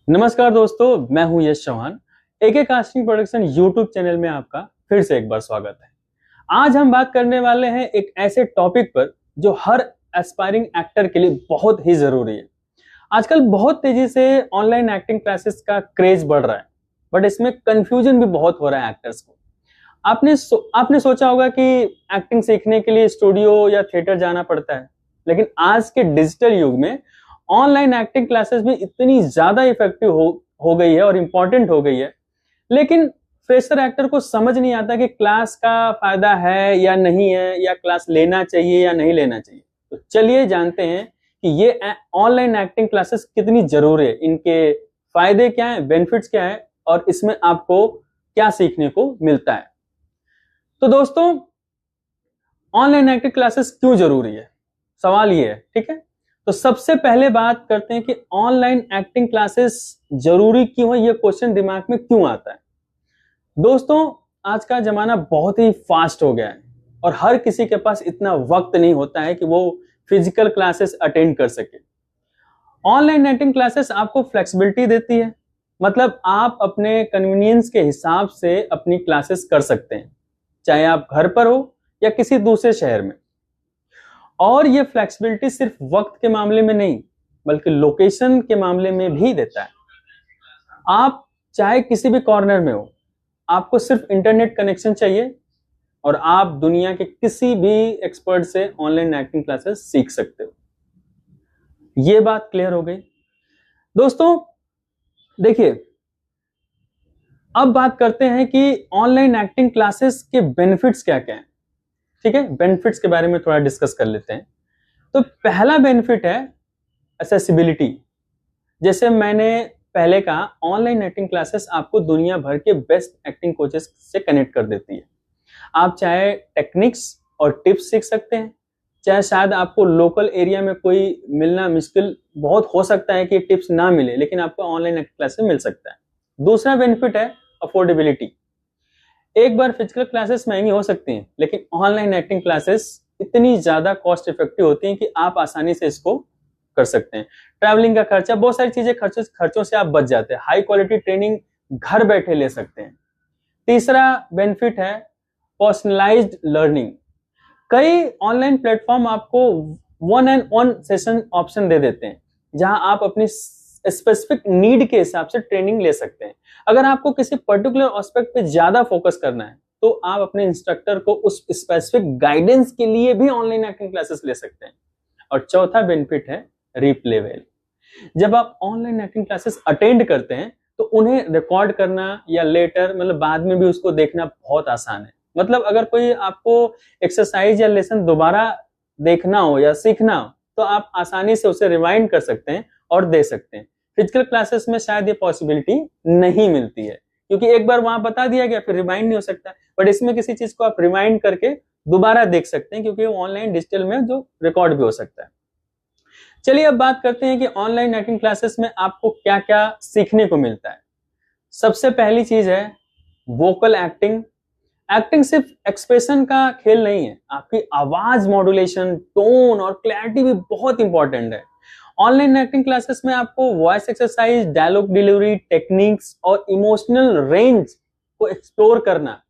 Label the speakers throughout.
Speaker 1: नमस्कार दोस्तों, मैं हूं यश चौहान। एके कास्टिंग प्रोडक्शन यूट्यूब चैनल में आपका फिर से एक बार स्वागत है। आज हम बात करने वाले हैं एक ऐसे टॉपिक पर जो हर एस्पायरिंग एक्टर के लिए बहुत ही जरूरी है। आजकल बहुत तेजी से ऑनलाइन एक्टिंग क्लासेस का क्रेज बढ़ रहा है, बट इसमें कंफ्यूजन भी बहुत हो रहा है एक्टर्स को। आपने सोचा होगा कि एक्टिंग सीखने के लिए स्टूडियो या थिएटर जाना पड़ता है, लेकिन आज के डिजिटल युग में ऑनलाइन एक्टिंग क्लासेस भी इतनी ज्यादा इफेक्टिव हो गई है और इम्पोर्टेंट हो गई है। लेकिन फ्रेशर एक्टर को समझ नहीं आता कि क्लास का फायदा है या नहीं है, या क्लास लेना चाहिए या नहीं लेना चाहिए। तो चलिए जानते हैं कि ये ऑनलाइन एक्टिंग क्लासेस कितनी जरूरी है, इनके फायदे क्या है, बेनिफिट्स क्या है और इसमें आपको क्या सीखने को मिलता है। तो दोस्तों, ऑनलाइन एक्टिंग क्लासेस क्यों जरूरी है, सवाल ये है, ठीक है। तो सबसे पहले बात करते हैं कि ऑनलाइन एक्टिंग क्लासेस जरूरी क्यों है, ये क्वेश्चन दिमाग में क्यों आता है। दोस्तों, आज का जमाना बहुत ही फास्ट हो गया है और हर किसी के पास इतना वक्त नहीं होता है कि वो फिजिकल क्लासेस अटेंड कर सके। ऑनलाइन एक्टिंग क्लासेस आपको फ्लेक्सिबिलिटी देती है, मतलब आप अपने कन्वीनियंस के हिसाब से अपनी क्लासेस कर सकते हैं, चाहे आप घर पर हो या किसी दूसरे शहर में। और ये फ्लेक्सिबिलिटी सिर्फ वक्त के मामले में नहीं, बल्कि लोकेशन के मामले में भी देता है। आप चाहे किसी भी कॉर्नर में हो, आपको सिर्फ इंटरनेट कनेक्शन चाहिए और आप दुनिया के किसी भी एक्सपर्ट से ऑनलाइन एक्टिंग क्लासेस सीख सकते हो। ये बात क्लियर हो गई। दोस्तों देखिए, अब बात करते हैं कि ऑनलाइन एक्टिंग क्लासेस के बेनिफिट्स क्या क्या हैं। ठीक है, बेनिफिट्स के बारे में थोड़ा डिस्कस कर लेते हैं। तो पहला बेनिफिट है एक्सेसिबिलिटी। जैसे मैंने पहले कहा, ऑनलाइन एक्टिंग क्लासेस आपको दुनिया भर के बेस्ट एक्टिंग कोचेस से कनेक्ट कर देती है। आप चाहे टेक्निक्स और टिप्स सीख सकते हैं, चाहे शायद आपको लोकल एरिया में कोई मिलना मुश्किल बहुत हो सकता है कि टिप्स ना मिले, लेकिन आपको ऑनलाइन एक्टिंग क्लासेस मिल सकता है। दूसरा बेनिफिट है अफोर्डेबिलिटी। एक बार फिजिकल क्लासेस महंगी हो सकती हैं, लेकिन ऑनलाइन एक्टिंग क्लासेस इतनी ज्यादा कॉस्ट इफेक्टिव होती हैं कि आप आसानी से इसको कर सकते हैं। ट्रैवलिंग का खर्चा, बहुत सारी चीजें खर्चों से आप बच जाते हैं। हाई क्वालिटी ट्रेनिंग घर बैठे ले सकते हैं। तीसरा बेनिफिट है पर्सनलाइज्ड लर्निंग। कई ऑनलाइन प्लेटफॉर्म आपको 1-on-1 सेशन ऑप्शन दे देते हैं, जहां आप अपनी स्पेसिफिक नीड के हिसाब से ट्रेनिंग ले सकते हैं। अगर आपको किसी पर्टिकुलर एस्पेक्ट पे ज्यादा फोकस करना है, तो आप अपने इंस्ट्रक्टर को उस स्पेसिफिक गाइडेंस के लिए भी ऑनलाइन एक्टिंग क्लासेस ले सकते हैं। और चौथा बेनिफिट है रिप्ले वैल्यू। जब आप ऑनलाइन एक्टिंग क्लासेस अटेंड करते हैं, तो उन्हें रिकॉर्ड करना या लेटर, मतलब बाद में भी उसको देखना बहुत आसान है। मतलब अगर कोई आपको एक्सरसाइज या लेसन दोबारा देखना हो या सीखना हो, तो आप आसानी से उसे रिवाइंड कर सकते हैं और दे सकते हैं। फिजिकल क्लासेस में शायद ये पॉसिबिलिटी नहीं मिलती है, क्योंकि एक बार वहां बता दिया गया, फिर रिवाइंड नहीं हो सकता। बट इसमें किसी चीज को आप रिवाइंड करके दोबारा देख सकते हैं, क्योंकि वो ऑनलाइन डिजिटल में जो रिकॉर्ड भी हो सकता है। चलिए अब बात करते हैं कि ऑनलाइन एक्टिंग क्लासेस में आपको क्या क्या सीखने को मिलता है। सबसे पहली चीज है वोकल एक्टिंग। एक्टिंग सिर्फ एक्सप्रेशन का खेल नहीं है, आपकी आवाज मॉड्यूलेशन, टोन और क्लैरिटी भी बहुत इंपॉर्टेंट है। ऑनलाइन एक्टिंग क्लासेस में आपको voice exercise, dialogue delivery techniques और इमोशनल रेंज को एक्सप्लोर करना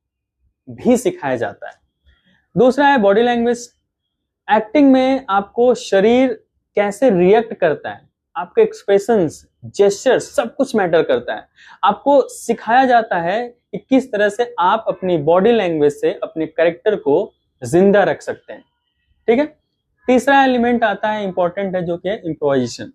Speaker 1: भी सिखाया जाता है। दूसरा है बॉडी लैंग्वेज। एक्टिंग में आपको शरीर कैसे रिएक्ट करता है, आपके एक्सप्रेशंस, जेस्चर, सब कुछ मैटर करता है। आपको सिखाया जाता है कि किस तरह से आप अपनी बॉडी लैंग्वेज से अपने कैरेक्टर को जिंदा रख सकते हैं। ठीक है। तीसरा एलिमेंट आता है, इंपॉर्टेंट है, जो कि है इम्प्रोवाइजेशन।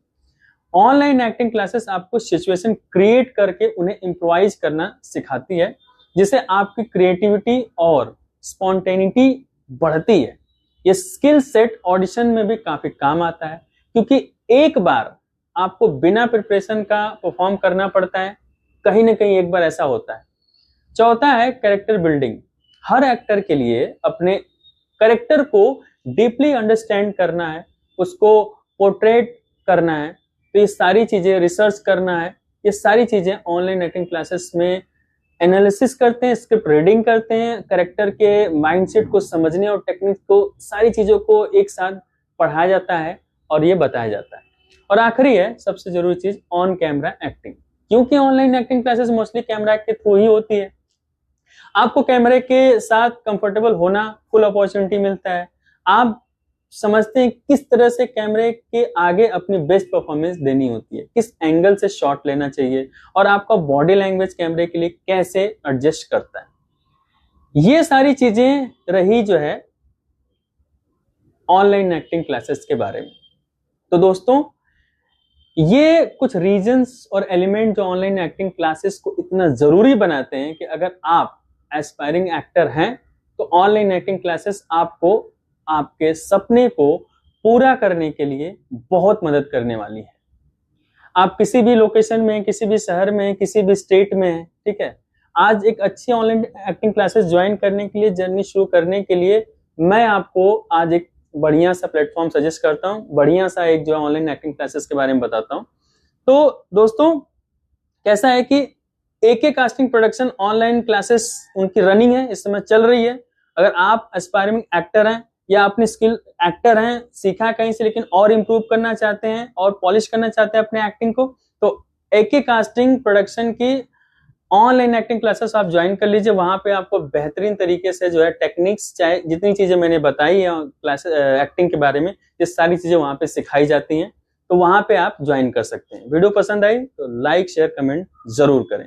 Speaker 1: ऑनलाइन एक्टिंग क्लासेस आपको सिचुएशन क्रिएट करके उन्हें इम्प्रोवाइज करना सिखाती है, जिससे आपकी क्रिएटिविटी और स्पॉन्टेनिटी बढ़ती है। ये स्किल सेट ऑडिशन में भी काफी काम आता है, क्योंकि एक बार आपको बिना प्रिपरेशन का परफॉर्म करना पड़ता है, कहीं ना कहीं एक बार ऐसा होता है। चौथा है कैरेक्टर बिल्डिंग। हर एक्टर के लिए अपने कैरेक्टर को डीपली अंडरस्टैंड करना है, उसको पोर्ट्रेट करना है, तो ये सारी चीजें रिसर्च करना है। ये सारी चीजें ऑनलाइन एक्टिंग क्लासेस में एनालिसिस करते हैं, स्क्रिप्ट रीडिंग करते हैं, कैरेक्टर के माइंडसेट को समझने और टेक्निक को, सारी चीजों को एक साथ पढ़ाया जाता है और ये बताया जाता है। और आखिरी है सबसे जरूरी चीज, ऑन कैमरा एक्टिंग। क्योंकि online acting classes mostly camera के थ्रू ही होती है। आपको कैमरे के साथ कंफर्टेबल होना फुल अपॉर्चुनिटी मिलता है। आप समझते हैं किस तरह से कैमरे के आगे अपनी बेस्ट परफॉर्मेंस देनी होती है, किस एंगल से शॉट लेना चाहिए और आपका बॉडी लैंग्वेज कैमरे के लिए कैसे एडजस्ट करता है। ये सारी चीजें रही जो है ऑनलाइन एक्टिंग क्लासेस के बारे में। तो दोस्तों, ये कुछ रीजंस और एलिमेंट जो ऑनलाइन एक्टिंग क्लासेस को इतना जरूरी बनाते हैं कि अगर आप एस्पायरिंग एक्टर हैं तो ऑनलाइन एक्टिंग क्लासेस आपको आपके सपने को पूरा करने के लिए बहुत मदद करने वाली है। आप किसी भी लोकेशन में, किसी भी शहर में, किसी भी स्टेट में हैं, ठीक है, आज एक अच्छी ऑनलाइन एक्टिंग क्लासेस ज्वाइन करने के लिए, जर्नी शुरू करने के लिए मैं आपको आज एक बढ़िया सा प्लेटफॉर्म सजेस्ट करता हूँ, बढ़िया सा एक जो ऑनलाइन एक्टिंग क्लासेस के बारे में बताता हूँ। तो दोस्तों, कैसा है कि एके कास्टिंग प्रोडक्शन ऑनलाइन क्लासेस उनकी रनिंग है, इस समय चल रही है। अगर आप एस्पायरिंग एक्टर हैं या अपने स्किल एक्टर हैं, सीखा कहीं से लेकिन और इम्प्रूव करना चाहते हैं और पॉलिश करना चाहते हैं अपने एक्टिंग को, तो एके कास्टिंग प्रोडक्शन की ऑनलाइन एक्टिंग क्लासेस आप ज्वाइन कर लीजिए। वहां पे आपको बेहतरीन तरीके से जो है टेक्निक्स, चाहे जितनी चीजें मैंने बताई है क्लासेस एक्टिंग के बारे में, ये सारी चीजें वहां पे सिखाई जाती हैं। तो वहां पे आप ज्वाइन कर सकते हैं। वीडियो पसंद आई तो लाइक, शेयर, कमेंट जरूर करें।